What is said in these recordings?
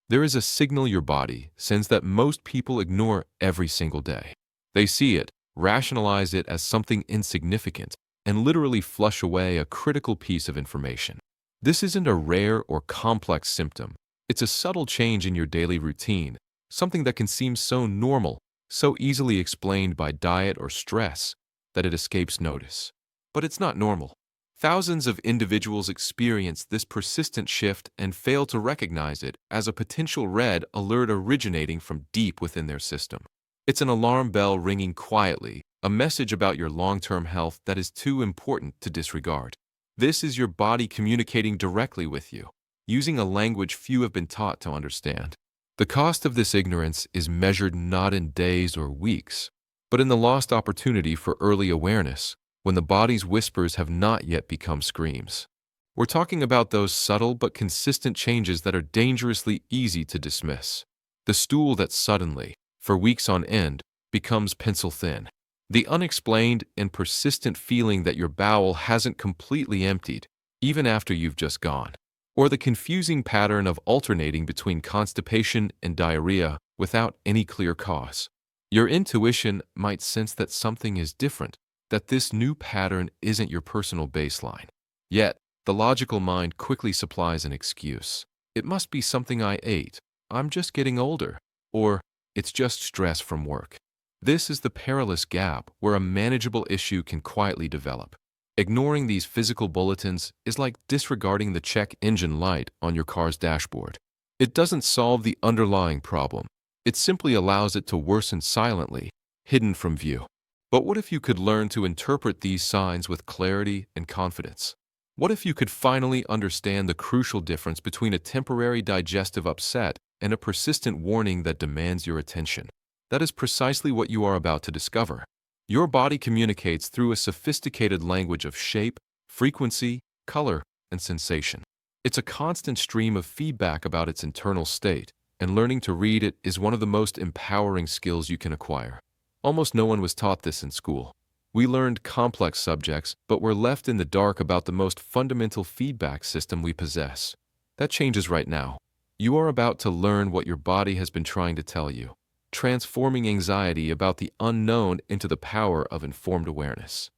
There is a signal your body sends that most people ignore every single day. They see it, rationalize it as something insignificant, and literally flush away a critical piece of information. This isn't a rare or complex symptom. It's a subtle change in your daily routine, something that can seem so normal, so easily explained by diet or stress, that it escapes notice. But it's not normal. Thousands of individuals experience this persistent shift and fail to recognize it as a potential red alert originating from deep within their system. It's an alarm bell ringing quietly, a message about your long-term health that is too important to disregard. This is your body communicating directly with you, using a language few have been taught to understand. The cost of this ignorance is measured not in days or weeks, but in the lost opportunity for early awareness, when the body's whispers have not yet become screams. We're talking about those subtle but consistent changes that are dangerously easy to dismiss. The stool that suddenly, for weeks on end, becomes pencil thin. The unexplained and persistent feeling that your bowel hasn't completely emptied, even after you've just gone. Or the confusing pattern of alternating between constipation and diarrhea without any clear cause. Your intuition might sense that something is different, that this new pattern isn't your personal baseline. Yet, the logical mind quickly supplies an excuse. It must be something I ate. I'm just getting older. Or, it's just stress from work. This is the perilous gap where a manageable issue can quietly develop. Ignoring these physical bulletins is like disregarding the check engine light on your car's dashboard. It doesn't solve the underlying problem. It simply allows it to worsen silently, hidden from view. But what if you could learn to interpret these signs with clarity and confidence? What if you could finally understand the crucial difference between a temporary digestive upset and a persistent warning that demands your attention? That is precisely what you are about to discover. Your body communicates through a sophisticated language of shape, frequency, color, and sensation. It's a constant stream of feedback about its internal state, and learning to read it is one of the most empowering skills you can acquire. Almost no one was taught this in school. We learned complex subjects, but we're left in the dark about the most fundamental feedback system we possess. That changes right now. You are about to learn what your body has been trying to tell you, transforming anxiety about the unknown into the power of informed awareness.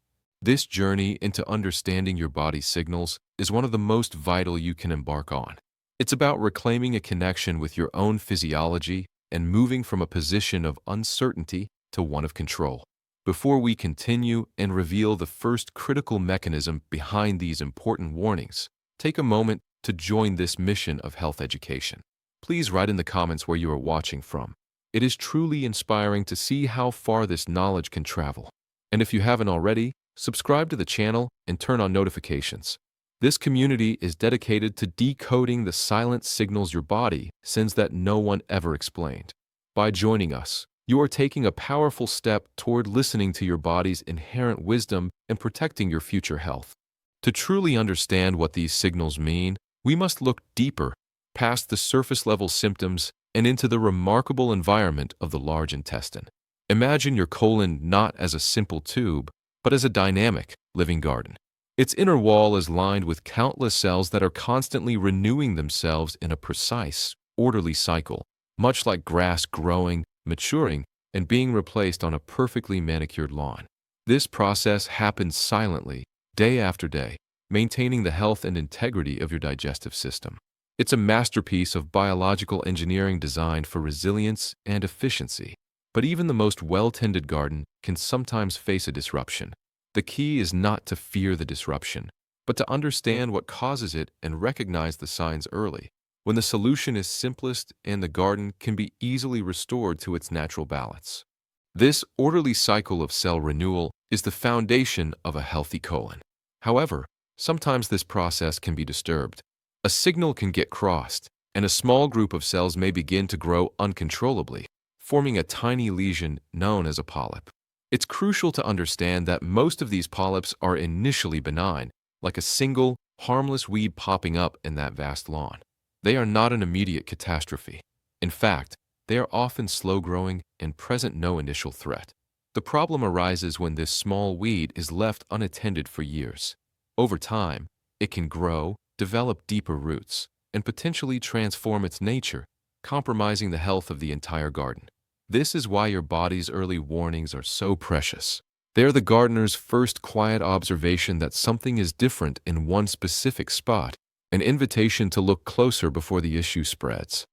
This journey into understanding your body's signals is one of the most vital you can embark on. It's about reclaiming a connection with your own physiology and moving from a position of uncertainty to one of control. Before we continue and reveal the first critical mechanism behind these important warnings, take a moment to join this mission of health education. Please write in the comments where you are watching from. It is truly inspiring to see how far this knowledge can travel. And if you haven't already, subscribe to the channel and turn on notifications. This community is dedicated to decoding the silent signals your body sends that no one ever explained. By joining us, you are taking a powerful step toward listening to your body's inherent wisdom and protecting your future health. To truly understand what these signals mean, we must look deeper, past the surface-level symptoms and into the remarkable environment of the large intestine. Imagine your colon not as a simple tube, but as a dynamic, living garden. Its inner wall is lined with countless cells that are constantly renewing themselves in a precise, orderly cycle, much like grass growing, maturing, and being replaced on a perfectly manicured lawn. This process happens silently, day after day, maintaining the health and integrity of your digestive system. It's a masterpiece of biological engineering designed for resilience and efficiency. But even the most well-tended garden can sometimes face a disruption. The key is not to fear the disruption, but to understand what causes it and recognize the signs early, when the solution is simplest and the garden can be easily restored to its natural balance. This orderly cycle of cell renewal is the foundation of a healthy colon. However, sometimes this process can be disturbed. A signal can get crossed, and a small group of cells may begin to grow uncontrollably, forming a tiny lesion known as a polyp. It's crucial to understand that most of these polyps are initially benign, like a single, harmless weed popping up in that vast lawn. They are not an immediate catastrophe. In fact, they are often slow-growing and present no initial threat. The problem arises when this small weed is left unattended for years. Over time, it can grow, develop deeper roots, and potentially transform its nature, compromising the health of the entire garden. This is why your body's early warnings are so precious. They're the gardener's first quiet observation that something is different in one specific spot, an invitation to look closer before the issue spreads.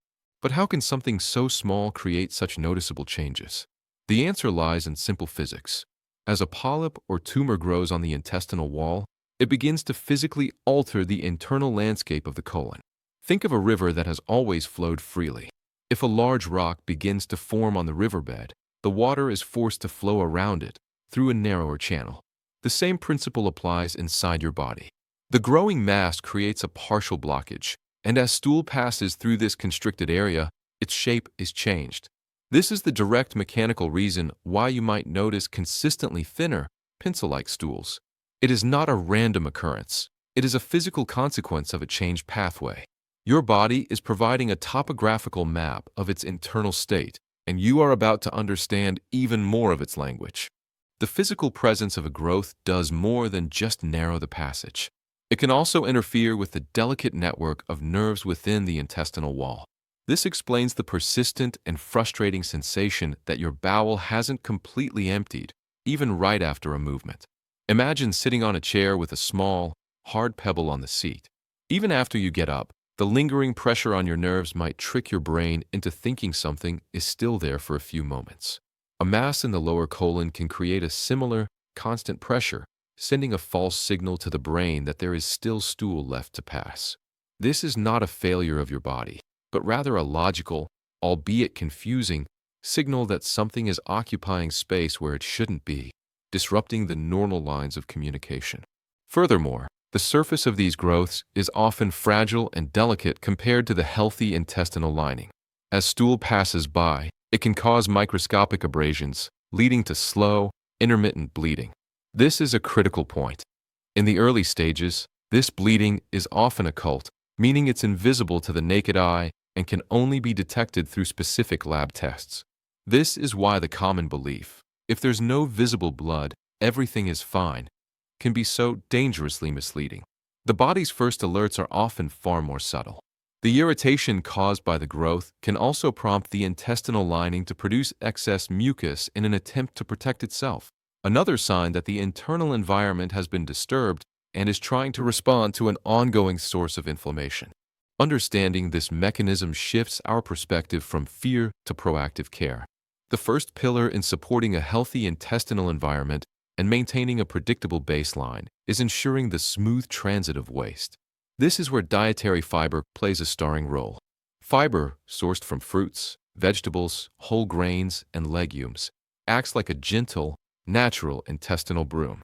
But how can something so small create such noticeable changes? The answer lies in simple physics. As a polyp or tumor grows on the intestinal wall, it begins to physically alter the internal landscape of the colon. Think of a river that has always flowed freely. If a large rock begins to form on the riverbed, the water is forced to flow around it through a narrower channel. The same principle applies inside your body. The growing mass creates a partial blockage, and as stool passes through this constricted area, its shape is changed. This is the direct mechanical reason why you might notice consistently thinner, pencil-like stools. It is not a random occurrence. It is a physical consequence of a changed pathway. Your body is providing a topographical map of its internal state, and you are about to understand even more of its language. The physical presence of a growth does more than just narrow the passage. It can also interfere with the delicate network of nerves within the intestinal wall. This explains the persistent and frustrating sensation that your bowel hasn't completely emptied, even right after a movement. Imagine sitting on a chair with a small, hard pebble on the seat. Even after you get up, the lingering pressure on your nerves might trick your brain into thinking something is still there for a few moments. A mass in the lower colon can create a similar, constant pressure, sending a false signal to the brain that there is still stool left to pass. This is not a failure of your body, but rather a logical, albeit confusing, signal that something is occupying space where it shouldn't be, disrupting the normal lines of communication. Furthermore, the surface of these growths is often fragile and delicate compared to the healthy intestinal lining. As stool passes by, it can cause microscopic abrasions, leading to slow, intermittent bleeding. This is a critical point. In the early stages, this bleeding is often occult, meaning it's invisible to the naked eye and can only be detected through specific lab tests. This is why the common belief, if there's no visible blood, everything is fine, can be so dangerously misleading. The body's first alerts are often far more subtle. The irritation caused by the growth can also prompt the intestinal lining to produce excess mucus in an attempt to protect itself, another sign that the internal environment has been disturbed and is trying to respond to an ongoing source of inflammation. Understanding this mechanism shifts our perspective from fear to proactive care. The first pillar in supporting a healthy intestinal environment and maintaining a predictable baseline is ensuring the smooth transit of waste. This is where dietary fiber plays a starring role. Fiber, sourced from fruits, vegetables, whole grains, and legumes, acts like a gentle, natural intestinal broom.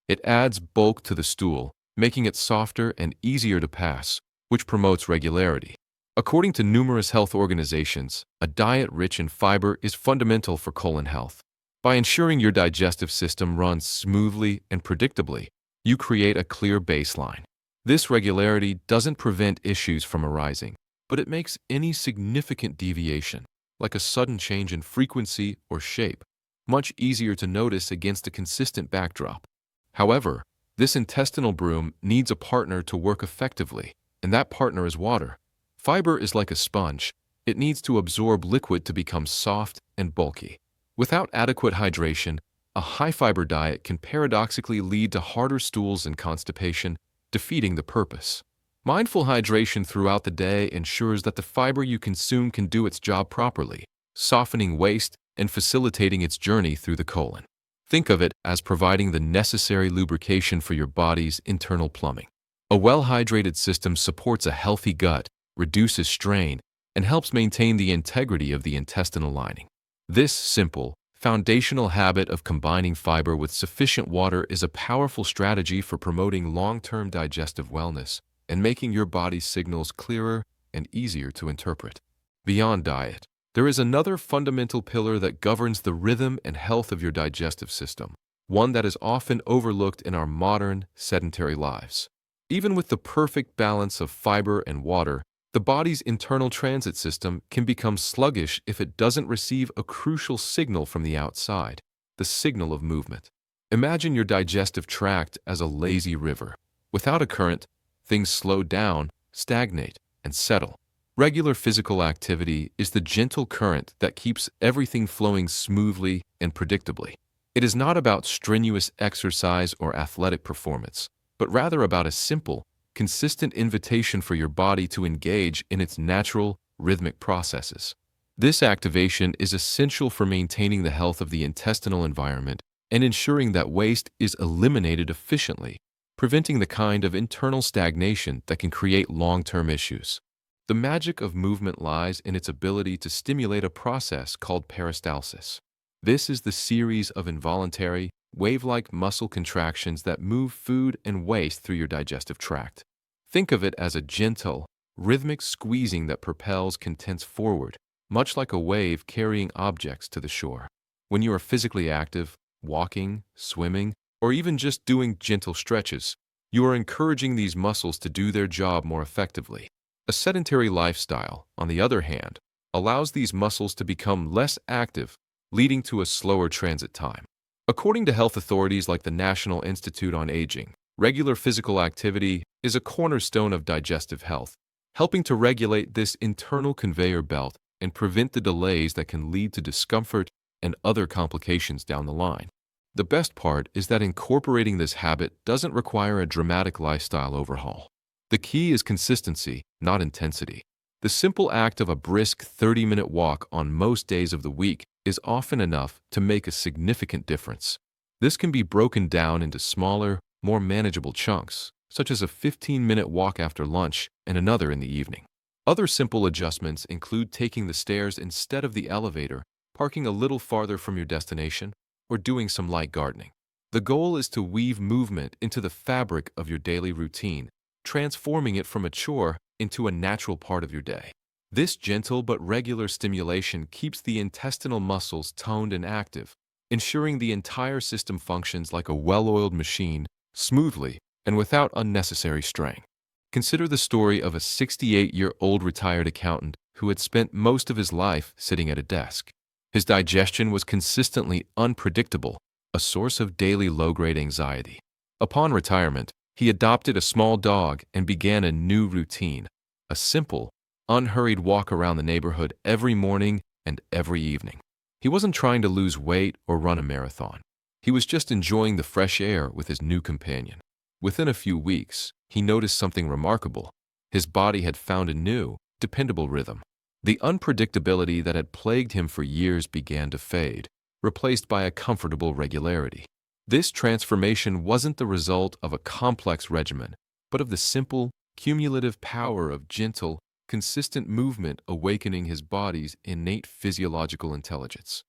It adds bulk to the stool, making it softer and easier to pass, which promotes regularity. According to numerous health organizations, a diet rich in fiber is fundamental for colon health. By ensuring your digestive system runs smoothly and predictably, you create a clear baseline. This regularity doesn't prevent issues from arising, but it makes any significant deviation, like a sudden change in frequency or shape, much easier to notice against a consistent backdrop. However, this intestinal broom needs a partner to work effectively, and that partner is water. Fiber is like a sponge. It needs to absorb liquid to become soft and bulky. Without adequate hydration, a high-fiber diet can paradoxically lead to harder stools and constipation, defeating the purpose. Mindful hydration throughout the day ensures that the fiber you consume can do its job properly, softening waste and facilitating its journey through the colon. Think of it as providing the necessary lubrication for your body's internal plumbing. A well-hydrated system supports a healthy gut, reduces strain, and helps maintain the integrity of the intestinal lining. This simple, foundational habit of combining fiber with sufficient water is a powerful strategy for promoting long-term digestive wellness and making your body's signals clearer and easier to interpret. Beyond diet, there is another fundamental pillar that governs the rhythm and health of your digestive system, one that is often overlooked in our modern, sedentary lives. Even with the perfect balance of fiber and water, the body's internal transit system can become sluggish if it doesn't receive a crucial signal from the outside, the signal of movement. Imagine your digestive tract as a lazy river. Without a current, things slow down, stagnate, and settle. Regular physical activity is the gentle current that keeps everything flowing smoothly and predictably. It is not about strenuous exercise or athletic performance, but rather about a simple, consistent invitation for your body to engage in its natural, rhythmic processes. This activation is essential for maintaining the health of the intestinal environment and ensuring that waste is eliminated efficiently, preventing the kind of internal stagnation that can create long-term issues. The magic of movement lies in its ability to stimulate a process called peristalsis. This is the series of involuntary, wave-like muscle contractions that move food and waste through your digestive tract. Think of it as a gentle, rhythmic squeezing that propels contents forward, much like a wave carrying objects to the shore. When you are physically active, walking, swimming, or even just doing gentle stretches, you are encouraging these muscles to do their job more effectively. A sedentary lifestyle, on the other hand, allows these muscles to become less active, leading to a slower transit time. According to health authorities like the National Institute on Aging, regular physical activity is a cornerstone of digestive health, helping to regulate this internal conveyor belt and prevent the delays that can lead to discomfort and other complications down the line. The best part is that incorporating this habit doesn't require a dramatic lifestyle overhaul. The key is consistency, not intensity. The simple act of a brisk 30-minute walk on most days of the week is often enough to make a significant difference. This can be broken down into smaller, more manageable chunks, such as a 15-minute walk after lunch and another in the evening. Other simple adjustments include taking the stairs instead of the elevator, parking a little farther from your destination, or doing some light gardening. The goal is to weave movement into the fabric of your daily routine, transforming it from a chore into a natural part of your day. This gentle but regular stimulation keeps the intestinal muscles toned and active, ensuring the entire system functions like a well-oiled machine, smoothly and without unnecessary strain. Consider the story of a 68-year-old retired accountant who had spent most of his life sitting at a desk. His digestion was consistently unpredictable, a source of daily low-grade anxiety. Upon retirement, he adopted a small dog and began a new routine, a simple, unhurried walk around the neighborhood every morning and every evening. He wasn't trying to lose weight or run a marathon. He was just enjoying the fresh air with his new companion. Within a few weeks, he noticed something remarkable. His body had found a new, dependable rhythm. The unpredictability that had plagued him for years began to fade, replaced by a comfortable regularity. This transformation wasn't the result of a complex regimen, but of the simple, cumulative power of gentle, consistent movement awakening his body's innate physiological intelligence.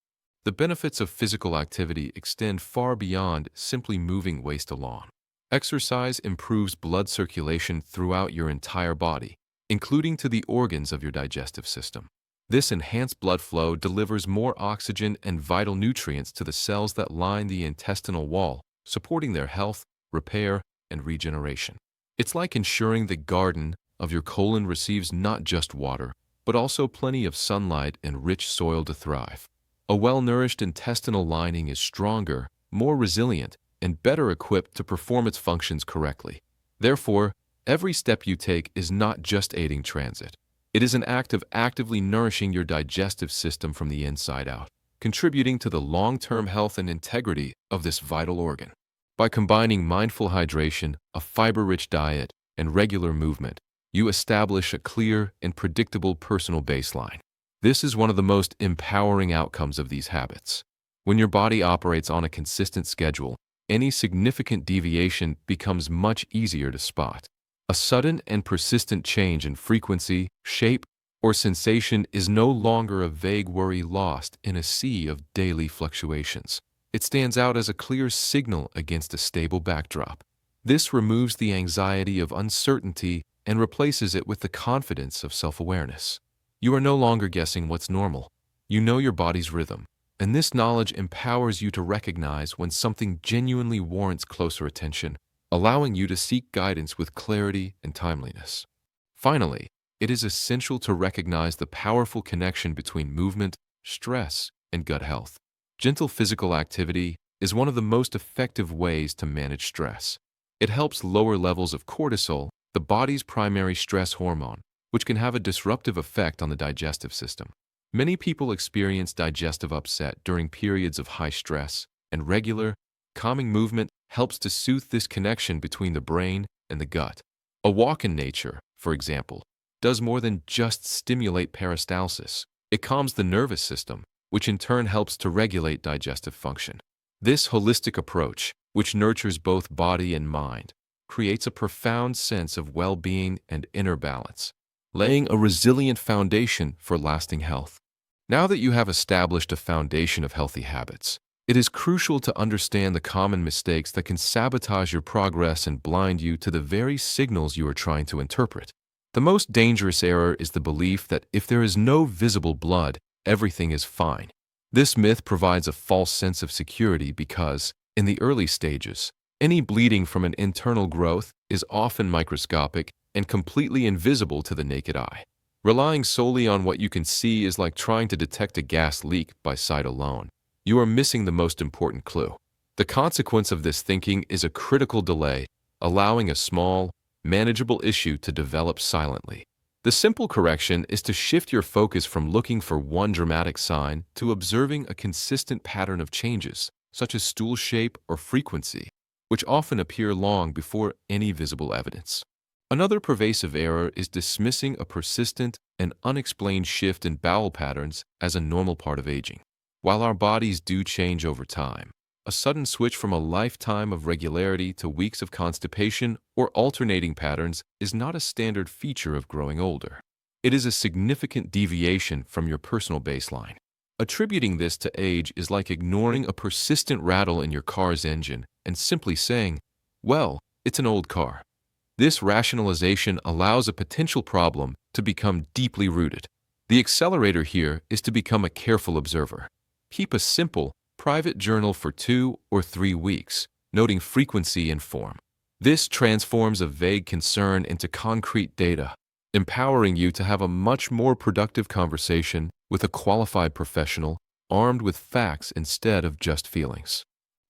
The benefits of physical activity extend far beyond simply moving waste along. Exercise improves blood circulation throughout your entire body, including to the organs of your digestive system. This enhanced blood flow delivers more oxygen and vital nutrients to the cells that line the intestinal wall, supporting their health, repair, and regeneration. It's like ensuring the garden of your colon receives not just water, but also plenty of sunlight and rich soil to thrive. A well-nourished intestinal lining is stronger, more resilient, and better equipped to perform its functions correctly. Therefore, every step you take is not just aiding transit. It is an act of actively nourishing your digestive system from the inside out, contributing to the long-term health and integrity of this vital organ. By combining mindful hydration, a fiber-rich diet, and regular movement, you establish a clear and predictable personal baseline. This is one of the most empowering outcomes of these habits. When your body operates on a consistent schedule, any significant deviation becomes much easier to spot. A sudden and persistent change in frequency, shape, or sensation is no longer a vague worry lost in a sea of daily fluctuations. It stands out as a clear signal against a stable backdrop. This removes the anxiety of uncertainty and replaces it with the confidence of self-awareness. You are no longer guessing what's normal. You know your body's rhythm, and this knowledge empowers you to recognize when something genuinely warrants closer attention, allowing you to seek guidance with clarity and timeliness. Finally, it is essential to recognize the powerful connection between movement, stress, and gut health. Gentle physical activity is one of the most effective ways to manage stress. It helps lower levels of cortisol, the body's primary stress hormone, which can have a disruptive effect on the digestive system. Many people experience digestive upset during periods of high stress, and regular, calming movement helps to soothe this connection between the brain and the gut. A walk in nature, for example, does more than just stimulate peristalsis. It calms the nervous system, which in turn helps to regulate digestive function. This holistic approach, which nurtures both body and mind, creates a profound sense of well-being and inner balance, laying a resilient foundation for lasting health. Now that you have established a foundation of healthy habits, it is crucial to understand the common mistakes that can sabotage your progress and blind you to the very signals you are trying to interpret. The most dangerous error is the belief that if there is no visible blood, everything is fine. This myth provides a false sense of security because, in the early stages, any bleeding from an internal growth is often microscopic and completely invisible to the naked eye. Relying solely on what you can see is like trying to detect a gas leak by sight alone. You are missing the most important clue. The consequence of this thinking is a critical delay, allowing a small, manageable issue to develop silently. The simple correction is to shift your focus from looking for one dramatic sign to observing a consistent pattern of changes, such as stool shape or frequency, which often appear long before any visible evidence. Another pervasive error is dismissing a persistent and unexplained shift in bowel patterns as a normal part of aging. While our bodies do change over time, a sudden switch from a lifetime of regularity to weeks of constipation or alternating patterns is not a standard feature of growing older. It is a significant deviation from your personal baseline. Attributing this to age is like ignoring a persistent rattle in your car's engine and simply saying, "Well, it's an old car." This rationalization allows a potential problem to become deeply rooted. The accelerator here is to become a careful observer. Keep a simple, private journal for 2 or 3 weeks, noting frequency and form. This transforms a vague concern into concrete data, empowering you to have a much more productive conversation with a qualified professional armed with facts instead of just feelings.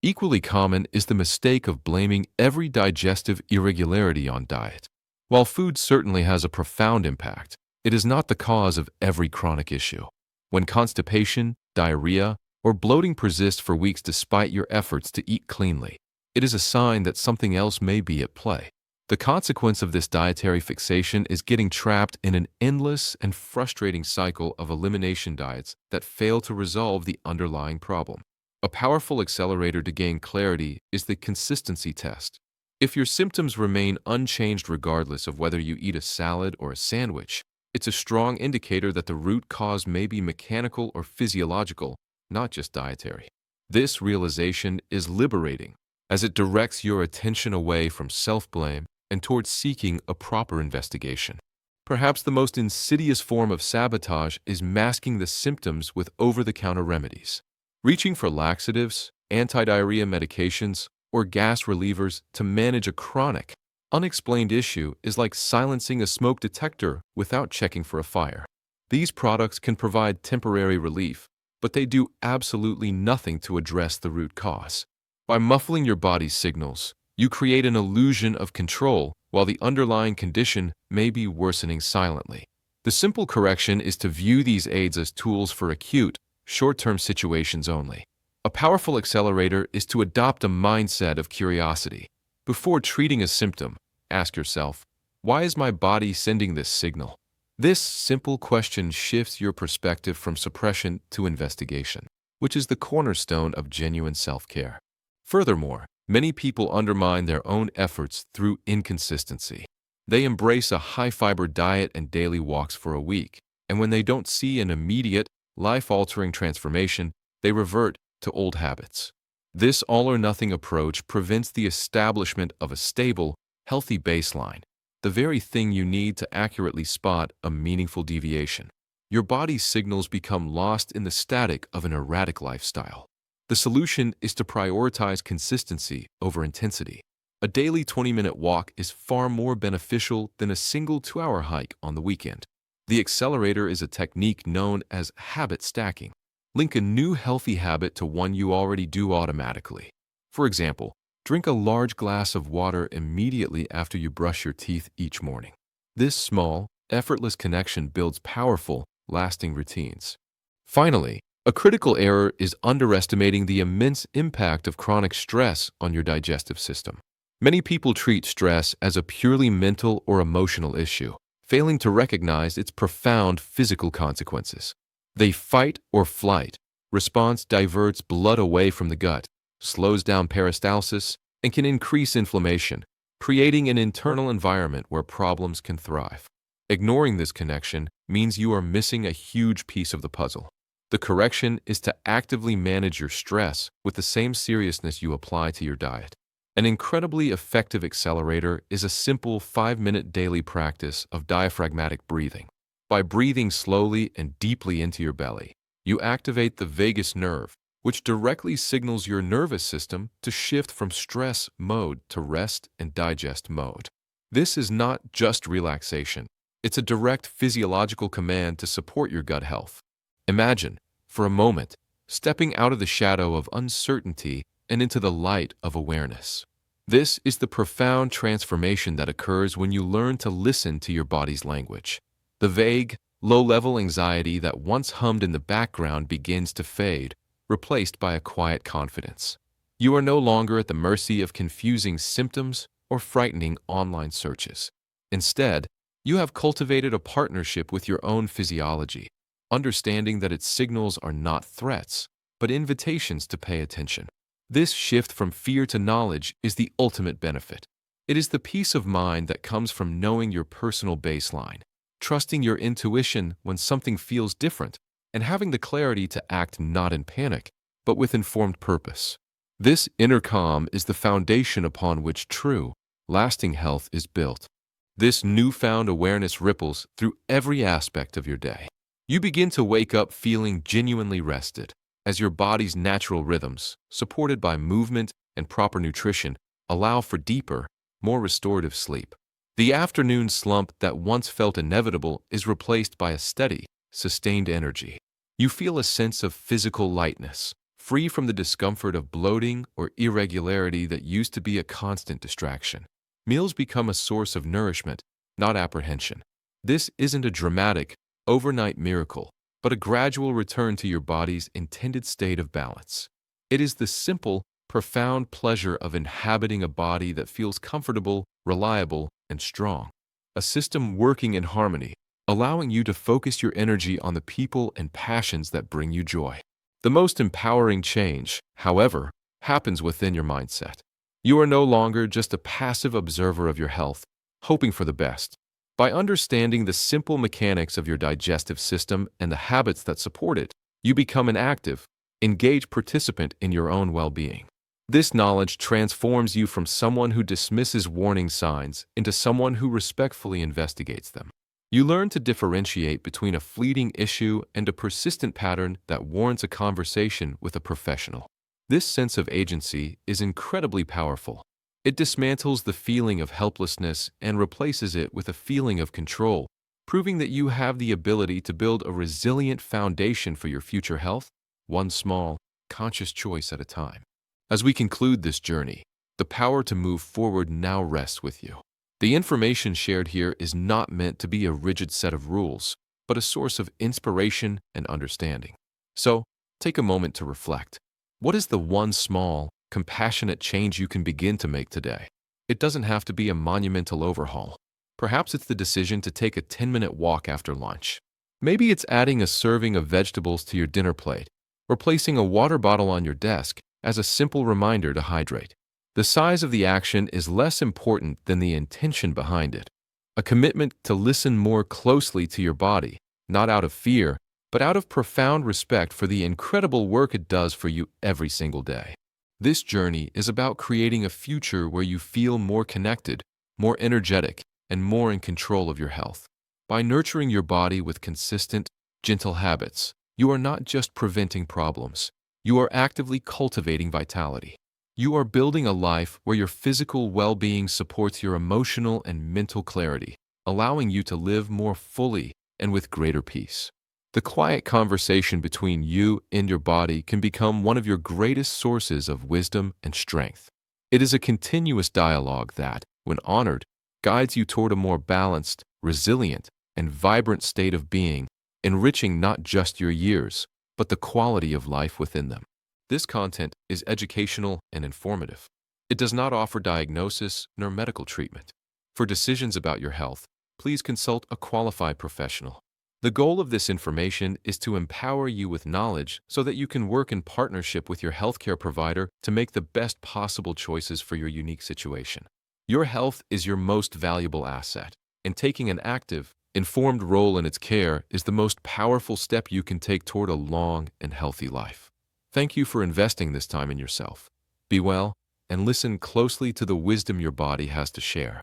Equally common is the mistake of blaming every digestive irregularity on diet. While food certainly has a profound impact, it is not the cause of every chronic issue. When constipation, diarrhea, or bloating persist for weeks despite your efforts to eat cleanly, it is a sign that something else may be at play. The consequence of this dietary fixation is getting trapped in an endless and frustrating cycle of elimination diets that fail to resolve the underlying problem. A powerful accelerator to gain clarity is the consistency test. If your symptoms remain unchanged regardless of whether you eat a salad or a sandwich, it's a strong indicator that the root cause may be mechanical or physiological, not just dietary. This realization is liberating, as it directs your attention away from self-blame and towards seeking a proper investigation. Perhaps the most insidious form of sabotage is masking the symptoms with over-the-counter remedies. Reaching for laxatives, anti-diarrhea medications, or gas relievers to manage a chronic, unexplained issue is like silencing a smoke detector without checking for a fire. These products can provide temporary relief, but they do absolutely nothing to address the root cause. By muffling your body's signals, you create an illusion of control while the underlying condition may be worsening silently. The simple correction is to view these aids as tools for acute, short-term situations only. A powerful accelerator is to adopt a mindset of curiosity. Before treating a symptom, ask yourself, why is my body sending this signal? This simple question shifts your perspective from suppression to investigation, which is the cornerstone of genuine self-care. Furthermore, many people undermine their own efforts through inconsistency. They embrace a high-fiber diet and daily walks for a week, and when they don't see an immediate, life-altering transformation, they revert to old habits. This all-or-nothing approach prevents the establishment of a stable, healthy baseline, the very thing you need to accurately spot a meaningful deviation. Your body's signals become lost in the static of an erratic lifestyle. The solution is to prioritize consistency over intensity. A daily 20-minute walk is far more beneficial than a single 2-hour hike on the weekend. The accelerator is a technique known as habit stacking. Link a new healthy habit to one you already do automatically. For example, drink a large glass of water immediately after you brush your teeth each morning. This small, effortless connection builds powerful, lasting routines. Finally, a critical error is underestimating the immense impact of chronic stress on your digestive system. Many people treat stress as a purely mental or emotional issue, failing to recognize its profound physical consequences. The fight or flight response diverts blood away from the gut, slows down peristalsis, and can increase inflammation, creating an internal environment where problems can thrive. Ignoring this connection means you are missing a huge piece of the puzzle. The correction is to actively manage your stress with the same seriousness you apply to your diet. An incredibly effective accelerator is a simple 5-minute daily practice of diaphragmatic breathing. By breathing slowly and deeply into your belly, you activate the vagus nerve, which directly signals your nervous system to shift from stress mode to rest and digest mode. This is not just relaxation. It's a direct physiological command to support your gut health. Imagine, for a moment, stepping out of the shadow of uncertainty and into the light of awareness. This is the profound transformation that occurs when you learn to listen to your body's language. The vague, low-level anxiety that once hummed in the background begins to fade, replaced by a quiet confidence. You are no longer at the mercy of confusing symptoms or frightening online searches. Instead, you have cultivated a partnership with your own physiology, understanding that its signals are not threats, but invitations to pay attention. This shift from fear to knowledge is the ultimate benefit. It is the peace of mind that comes from knowing your personal baseline, trusting your intuition when something feels different, and having the clarity to act not in panic, but with informed purpose. This inner calm is the foundation upon which true, lasting health is built. This newfound awareness ripples through every aspect of your day. You begin to wake up feeling genuinely rested, as your body's natural rhythms, supported by movement and proper nutrition, allow for deeper, more restorative sleep. The afternoon slump that once felt inevitable is replaced by a steady, sustained energy. You feel a sense of physical lightness, free from the discomfort of bloating or irregularity that used to be a constant distraction. Meals become a source of nourishment, not apprehension. This isn't a dramatic, overnight miracle, but a gradual return to your body's intended state of balance. It is the simple, profound pleasure of inhabiting a body that feels comfortable, reliable, and strong. A system working in harmony, allowing you to focus your energy on the people and passions that bring you joy. The most empowering change, however, happens within your mindset. You are no longer just a passive observer of your health, hoping for the best. By understanding the simple mechanics of your digestive system and the habits that support it, you become an active, engaged participant in your own well-being. This knowledge transforms you from someone who dismisses warning signs into someone who respectfully investigates them. You learn to differentiate between a fleeting issue and a persistent pattern that warrants a conversation with a professional. This sense of agency is incredibly powerful. It dismantles the feeling of helplessness and replaces it with a feeling of control, proving that you have the ability to build a resilient foundation for your future health, one small, conscious choice at a time. As we conclude this journey, the power to move forward now rests with you. The information shared here is not meant to be a rigid set of rules, but a source of inspiration and understanding. So, take a moment to reflect. What is the one small, compassionate change you can begin to make today? It doesn't have to be a monumental overhaul. Perhaps it's the decision to take a 10-minute walk after lunch. Maybe it's adding a serving of vegetables to your dinner plate, or placing a water bottle on your desk as a simple reminder to hydrate. The size of the action is less important than the intention behind it. A commitment to listen more closely to your body, not out of fear, but out of profound respect for the incredible work it does for you every single day. This journey is about creating a future where you feel more connected, more energetic, and more in control of your health. By nurturing your body with consistent, gentle habits, you are not just preventing problems, you are actively cultivating vitality. You are building a life where your physical well-being supports your emotional and mental clarity, allowing you to live more fully and with greater peace. The quiet conversation between you and your body can become one of your greatest sources of wisdom and strength. It is a continuous dialogue that, when honored, guides you toward a more balanced, resilient, and vibrant state of being, enriching not just your years, but the quality of life within them. This content is educational and informative. It does not offer diagnosis nor medical treatment. For decisions about your health, please consult a qualified professional. The goal of this information is to empower you with knowledge so that you can work in partnership with your healthcare provider to make the best possible choices for your unique situation. Your health is your most valuable asset, and taking an active, informed role in its care is the most powerful step you can take toward a long and healthy life. Thank you for investing this time in yourself. Be well, and listen closely to the wisdom your body has to share.